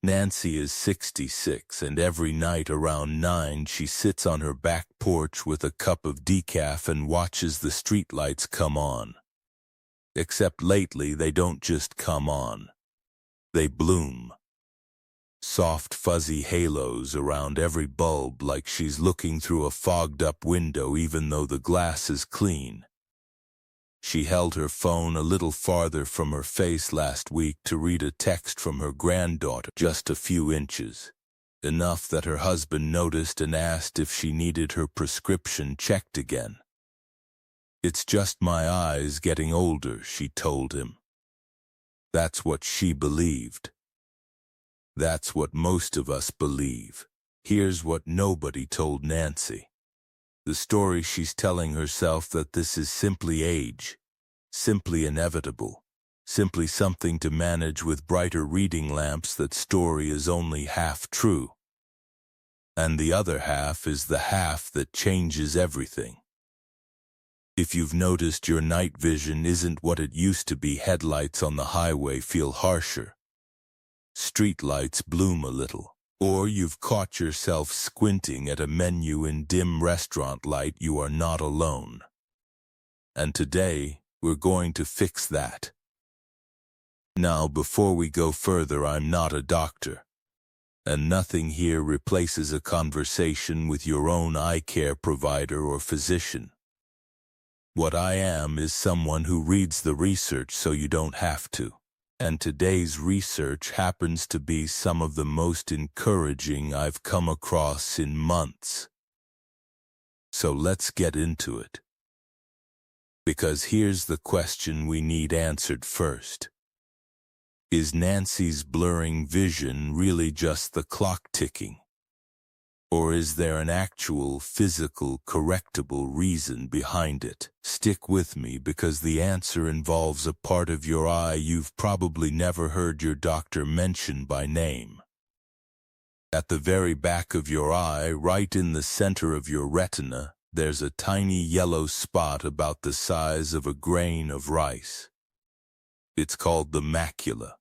Nancy is 66, and every night around 9 she sits on her back porch with a cup of decaf and watches the streetlights come on. Except lately they don't just come on. They bloom. Soft fuzzy halos around every bulb, like she's looking through a fogged-up window even though the glass is clean. She held her phone a little farther from her face last week to read a text from her granddaughter, just a few inches. Enough that her husband noticed and asked if she needed her prescription checked again. "It's just my eyes getting older," she told him. That's what she believed. That's what most of us believe. Here's what nobody told Nancy. The story she's telling herself, that this is simply age, simply inevitable, simply something to manage with brighter reading lamps. That story is only half true. And the other half is the half that changes everything. If you've noticed your night vision isn't what it used to be, headlights on the highway feel harsher. Streetlights bloom a little. Or you've caught yourself squinting at a menu in dim restaurant light, you are not alone. And today, we're going to fix that. Now, before we go further, I'm not a doctor. And nothing here replaces a conversation with your own eye care provider or physician. What I am is someone who reads the research so you don't have to. And today's research happens to be some of the most encouraging I've come across in months. So let's get into it. Because here's the question we need answered first. Is Nancy's blurring vision really just the clock ticking? Or is there an actual, physical, correctable reason behind it? Stick with me, because the answer involves a part of your eye you've probably never heard your doctor mention by name. At the very back of your eye, right in the center of your retina, there's a tiny yellow spot about the size of a grain of rice. It's called the macula.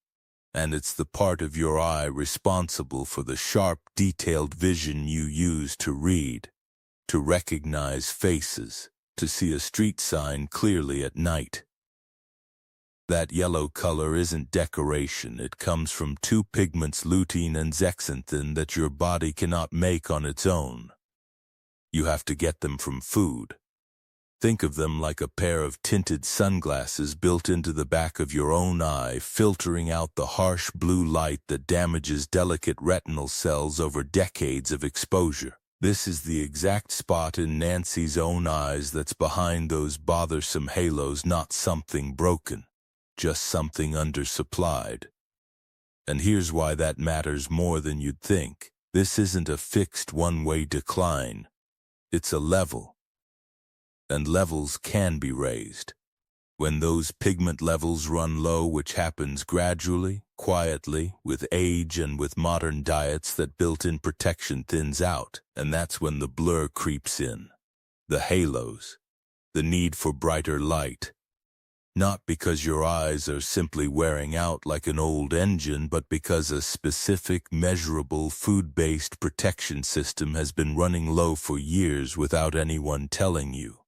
And it's the part of your eye responsible for the sharp, detailed vision you use to read, to recognize faces, to see a street sign clearly at night. That yellow color isn't decoration. It comes from two pigments, lutein and zeaxanthin, that your body cannot make on its own. You have to get them from food. Think of them like a pair of tinted sunglasses built into the back of your own eye, filtering out the harsh blue light that damages delicate retinal cells over decades of exposure. This is the exact spot in Nancy's own eyes that's behind those bothersome halos, not something broken, just something undersupplied. And here's why that matters more than you'd think. This isn't a fixed one-way decline. It's a level. And levels can be raised. When those pigment levels run low, which happens gradually, quietly, with age and with modern diets that built-in protection thins out, and that's when the blur creeps in. The halos, the need for brighter light. Not because your eyes are simply wearing out like an old engine, but because a specific, measurable, food-based protection system has been running low for years without anyone telling you.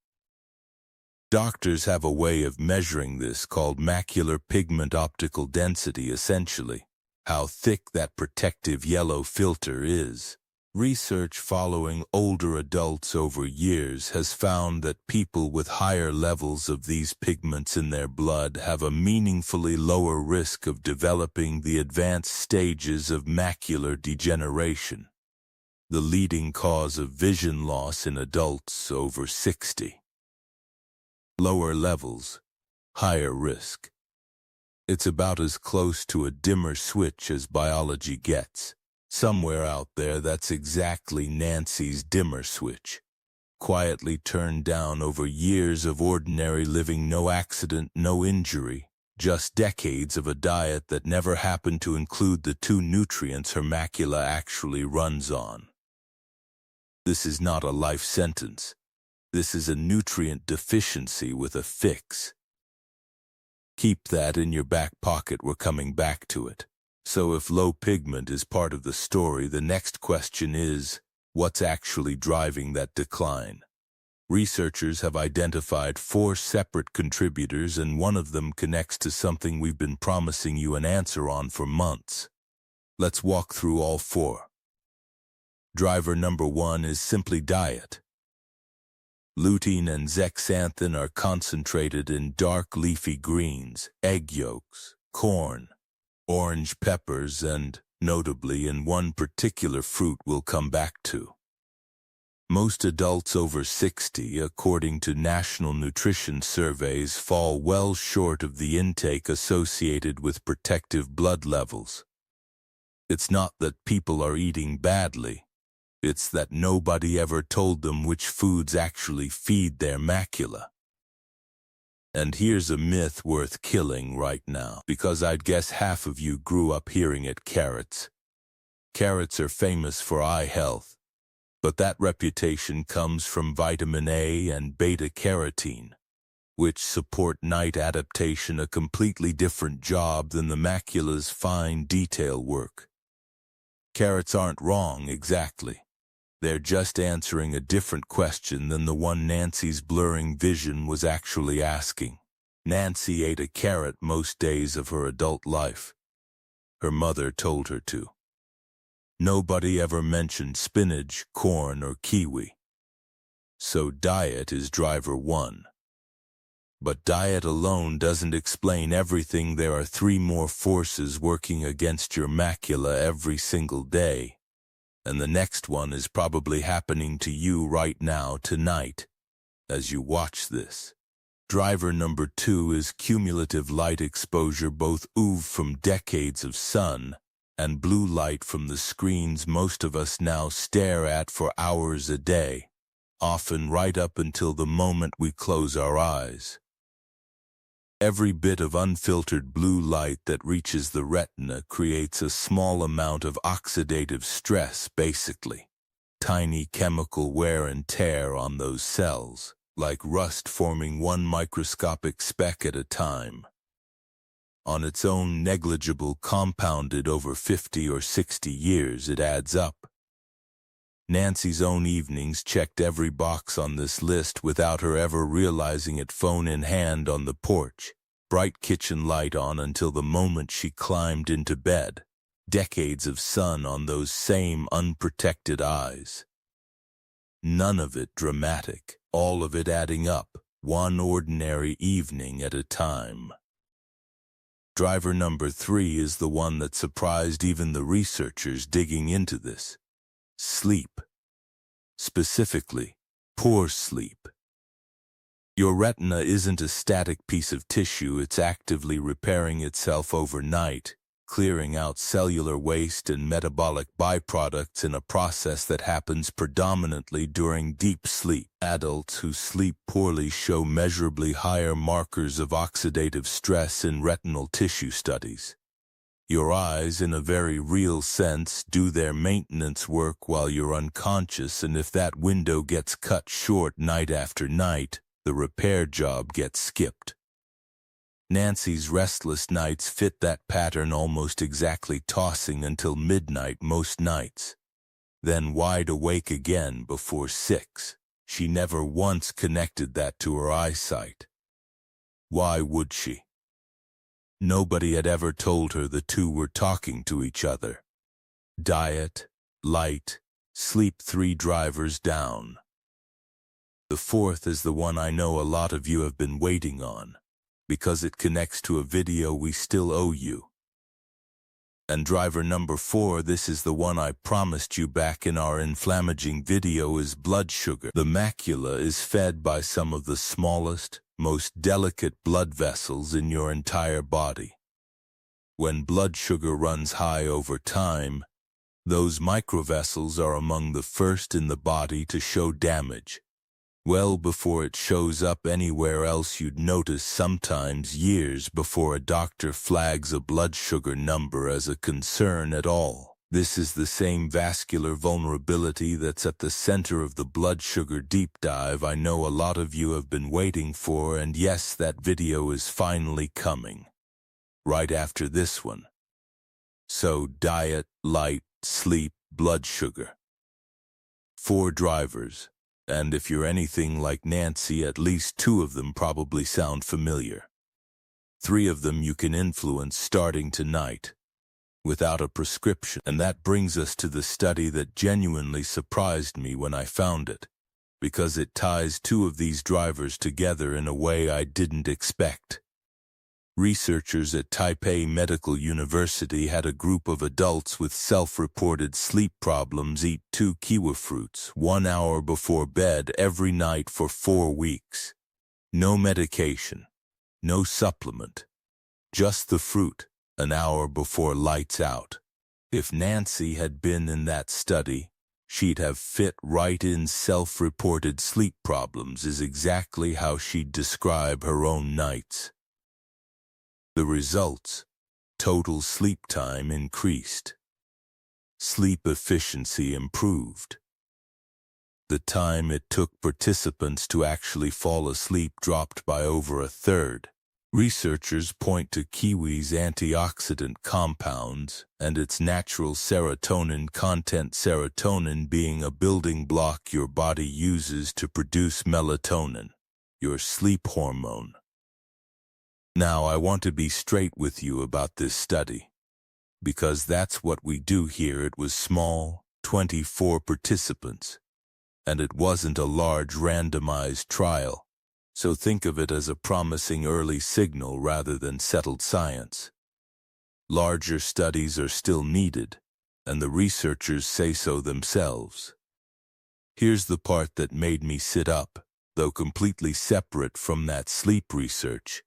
Doctors have a way of measuring this called macular pigment optical density, essentially, how thick that protective yellow filter is. Research following older adults over years has found that people with higher levels of these pigments in their blood have a meaningfully lower risk of developing the advanced stages of macular degeneration, the leading cause of vision loss in adults over 60. Lower levels, higher risk. It's about as close to a dimmer switch as biology gets. Somewhere out there, that's exactly Nancy's dimmer switch. Quietly turned down over years of ordinary living, no accident, no injury, just decades of a diet that never happened to include the two nutrients her macula actually runs on. This is not a life sentence. This is a nutrient deficiency with a fix. Keep that in your back pocket, we're coming back to it. So if low pigment is part of the story, the next question is, what's actually driving that decline? Researchers have identified 4 separate contributors, and one of them connects to something we've been promising you an answer on for months. Let's walk through all 4. Driver number 1 is simply diet. Lutein and zeaxanthin are concentrated in dark leafy greens, egg yolks, corn, orange peppers, and, notably, in one particular fruit we'll come back to. Most adults over 60, according to national nutrition surveys, fall well short of the intake associated with protective blood levels. It's not that people are eating badly. It's that nobody ever told them which foods actually feed their macula. And here's a myth worth killing right now, because I'd guess half of you grew up hearing it: carrots. Carrots are famous for eye health, but that reputation comes from vitamin A and beta-carotene, which support night adaptation, a completely different job than the macula's fine detail work. Carrots aren't wrong exactly. They're just answering a different question than the one Nancy's blurring vision was actually asking. Nancy ate a carrot most days of her adult life. Her mother told her to. Nobody ever mentioned spinach, corn, or kiwi. So diet is driver 1. But diet alone doesn't explain everything. There are 3 more forces working against your macula every single day. And the next one is probably happening to you right now, tonight, as you watch this. Driver number 2 is cumulative light exposure, both UV from decades of sun and blue light from the screens most of us now stare at for hours a day, often right up until the moment we close our eyes. Every bit of unfiltered blue light that reaches the retina creates a small amount of oxidative stress, basically. Tiny chemical wear and tear on those cells, like rust forming one microscopic speck at a time. On its own negligible, compounded over 50 or 60 years, it adds up. Nancy's own evenings checked every box on this list without her ever realizing it, phone in hand on the porch, bright kitchen light on until the moment she climbed into bed, decades of sun on those same unprotected eyes. None of it dramatic, all of it adding up, one ordinary evening at a time. Driver number 3 is the one that surprised even the researchers digging into this. Sleep. Specifically, poor sleep. Your retina isn't a static piece of tissue. It's actively repairing itself overnight, clearing out cellular waste and metabolic byproducts in a process that happens predominantly during deep sleep. Adults who sleep poorly show measurably higher markers of oxidative stress in retinal tissue studies. Your eyes, in a very real sense, do their maintenance work while you're unconscious, and if that window gets cut short night after night, the repair job gets skipped. Nancy's restless nights fit that pattern almost exactly, tossing until midnight most nights, then wide awake again before 6. She never once connected that to her eyesight. Why would she? Nobody had ever told her the two were talking to each other. Diet, light, sleep, 3 drivers down. The 4th is the one I know a lot of you have been waiting on, because it connects to a video we still owe you. And driver number 4, this is the one I promised you back in our inflammaging video, is blood sugar. The macula is fed by some of the smallest, most delicate blood vessels in your entire body. When blood sugar runs high over time, those microvessels are among the first in the body to show damage, well before it shows up anywhere else. You'd notice sometimes years before a doctor flags a blood sugar number as a concern at all. This is the same vascular vulnerability that's at the center of the blood sugar deep dive I know a lot of you have been waiting for, and yes, that video is finally coming. Right after this one. So diet, light, sleep, blood sugar. 4 drivers, and if you're anything like Nancy, at least 2 of them probably sound familiar. 3 of them you can influence starting tonight, without a prescription. And that brings us to the study that genuinely surprised me when I found it, because it ties 2 of these drivers together in a way I didn't expect. Researchers at Taipei Medical University had a group of adults with self-reported sleep problems eat 2 kiwifruits 1 hour before bed every night for 4 weeks. No medication, no supplement, just the fruit, an hour before lights out. If Nancy had been in that study, she'd have fit right in. Self-reported sleep problems is exactly how she'd describe her own nights. The results: total sleep time increased. Sleep efficiency improved. The time it took participants to actually fall asleep dropped by over a third. Researchers point to kiwi's antioxidant compounds and its natural serotonin content, serotonin being a building block your body uses to produce melatonin, your sleep hormone. Now, I want to be straight with you about this study, because that's what we do here. It was small, 24 participants, and it wasn't a large randomized trial, so think of it as a promising early signal rather than settled science. Larger studies are still needed, and the researchers say so themselves. Here's the part that made me sit up, though completely separate from that sleep research.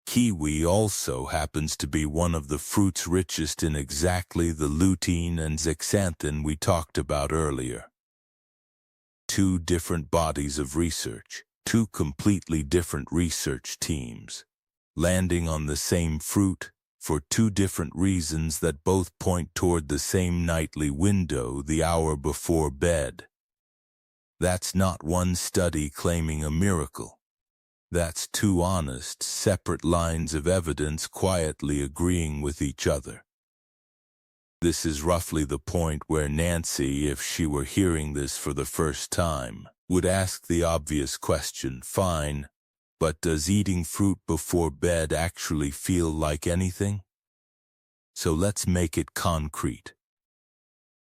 Kiwi also happens to be one of the fruits richest in exactly the lutein and zeaxanthin we talked about earlier. 2 different bodies of research, 2 completely different research teams, landing on the same fruit for 2 different reasons that both point toward the same nightly window, the hour before bed. That's not one study claiming a miracle. That's 2 honest, separate lines of evidence quietly agreeing with each other. This is roughly the point where Nancy, if she were hearing this for the first time, would ask the obvious question: fine, but does eating fruit before bed actually feel like anything? So let's make it concrete.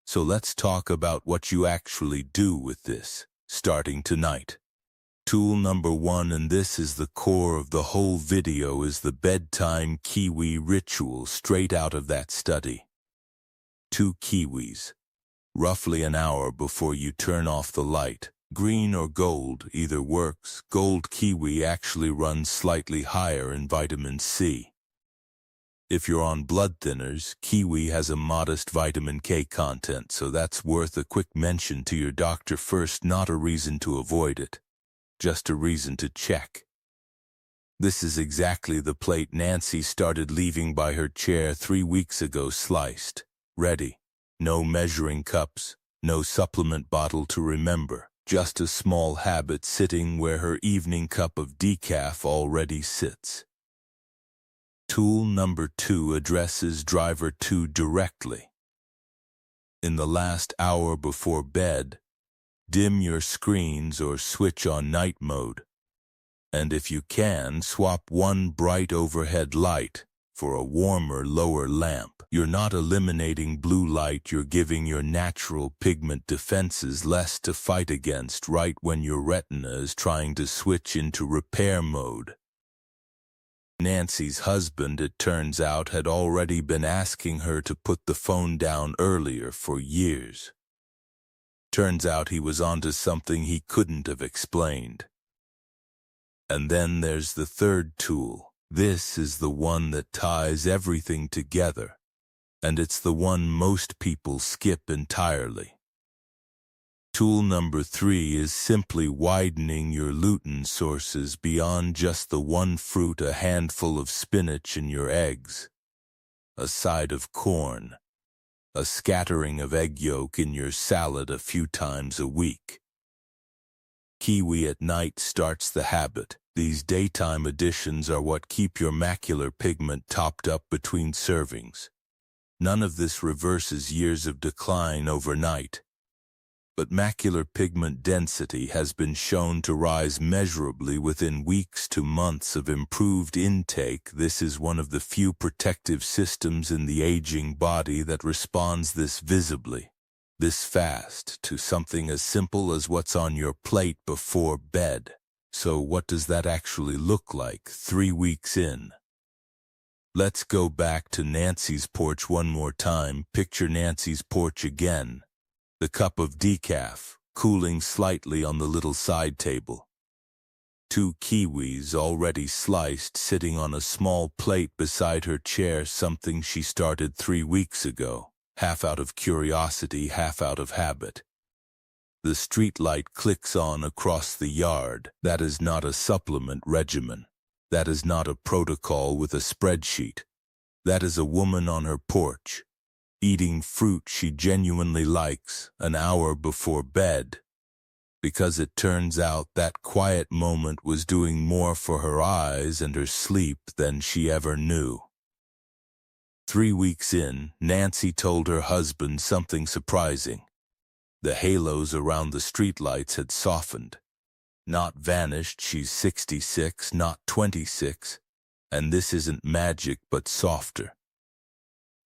So let's talk about what you actually do with this, starting tonight. Tool number 1, and this is the core of the whole video, is the bedtime kiwi ritual straight out of that study. 2 kiwis, roughly an hour before you turn off the light. Green or gold, either works. Gold kiwi actually runs slightly higher in vitamin C. If you're on blood thinners, kiwi has a modest vitamin K content, so that's worth a quick mention to your doctor first, not a reason to avoid it. Just a reason to check. This is exactly the plate Nancy started leaving by her chair 3 weeks ago, sliced, ready. No measuring cups, no supplement bottle to remember, just a small habit sitting where her evening cup of decaf already sits. Tool number 2 addresses driver 2 directly. In the last hour before bed, dim your screens or switch on night mode. And if you can, swap one bright overhead light for a warmer lower lamp. You're not eliminating blue light, you're giving your natural pigment defenses less to fight against right when your retina is trying to switch into repair mode. Nancy's husband, it turns out, had already been asking her to put the phone down earlier for years. Turns out he was onto something he couldn't have explained. And then there's the third tool. This is the one that ties everything together, and it's the one most people skip entirely. Tool number 3 is simply widening your lutein sources beyond just the one fruit, a handful of spinach in your eggs, a side of corn, a scattering of egg yolk in your salad a few times a week. Kiwi at night starts the habit. These daytime additions are what keep your macular pigment topped up between servings. None of this reverses years of decline overnight. But macular pigment density has been shown to rise measurably within weeks to months of improved intake. This is one of the few protective systems in the aging body that responds this visibly, this fast, to something as simple as what's on your plate before bed. So what does that actually look like 3 weeks in? Let's go back to Nancy's porch one more time. Picture Nancy's porch again. The cup of decaf, cooling slightly on the little side table. 2 kiwis already sliced sitting on a small plate beside her chair, something she started 3 weeks ago, half out of curiosity, half out of habit. The streetlight clicks on across the yard. That is not a supplement regimen. That is not a protocol with a spreadsheet. That is a woman on her porch, eating fruit she genuinely likes an hour before bed, because it turns out that quiet moment was doing more for her eyes and her sleep than she ever knew. 3 weeks in, Nancy told her husband something surprising. The halos around the streetlights had softened. Not vanished. She's 66, not 26, and this isn't magic but softer.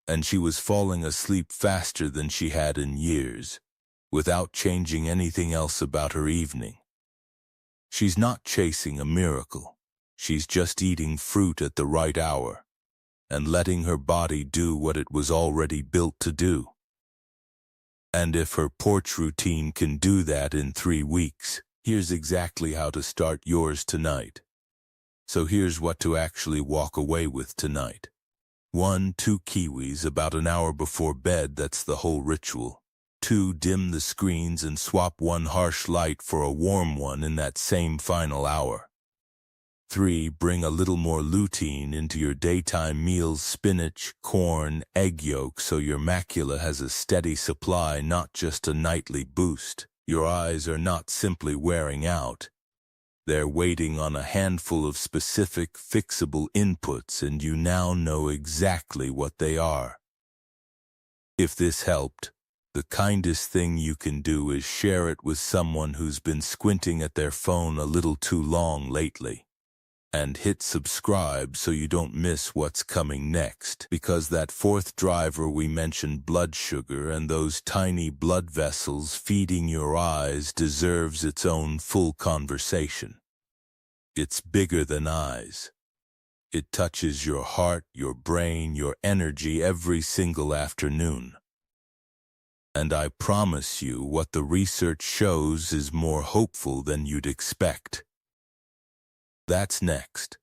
And she was falling asleep faster than she had in years, without changing anything else about her evening. She's not chasing a miracle. She's just eating fruit at the right hour, and letting her body do what it was already built to do. And if her porch routine can do that in 3 weeks, here's exactly how to start yours tonight. So here's what to actually walk away with tonight. 1, 2 kiwis about an hour before bed. That's the whole ritual. 2, dim the screens and swap one harsh light for a warm one in that same final hour. 3, bring a little more lutein into your daytime meals, spinach, corn, egg yolk, so your macula has a steady supply, not just a nightly boost. Your eyes are not simply wearing out. They're waiting on a handful of specific, fixable inputs, and you now know exactly what they are. If this helped, the kindest thing you can do is share it with someone who's been squinting at their phone a little too long lately. And hit subscribe so you don't miss what's coming next, because that 4th driver we mentioned, blood sugar, and those tiny blood vessels feeding your eyes, deserves its own full conversation. It's bigger than eyes. It touches your heart, your brain, your energy every single afternoon. And I promise you, what the research shows is more hopeful than you'd expect. That's next.